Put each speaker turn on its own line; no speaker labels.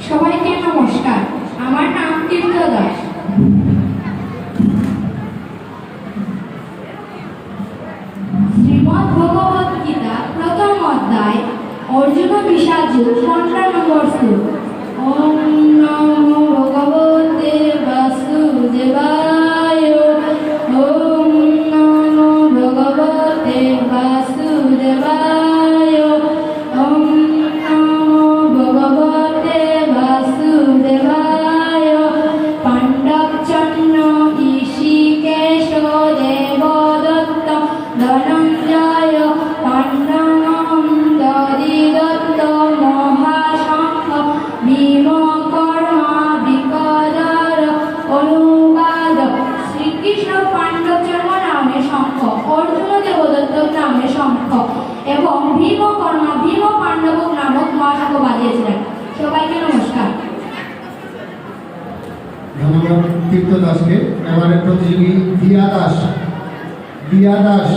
সবাইকে নমস্কার। আমার নাম তীর্থ দাস। শ্রীমদ্ ভগবত গীতা প্রথম অধ্যায় অর্জুন বিষাদযুক্ত 15 নম্বর শ্লোক। ওম নমো ভগবতে বাসুদেবায়। ওম নমো ভগবতে বাসুদেবায়। ওম নমো ভগবতে বাসুদেবায়। পাণ্ডবচন্ন ঋষিকেশ দেবদত্ত ধনঞ্জয় পাণ্ডবম দদিদত্ত মহাশঙ্খ ভীমকর্মা বিকদর অনুবাদ। শ্রীকৃষ্ণ পাণ্ডবচর্ম নামে শঙ্খ, অর্জুন দেবদত্ত নামে শঙ্খ এবং ভীমকর্মা ভীম পাণ্ডব নামক মহাশঙ্খ বাজিয়েছিলেন। সবাইকে নমস্কার।
ধন্যবাদ তীর্থ দাসকে। এবারে প্রতিযোগী দিয়া দাস। দিয়া দাস।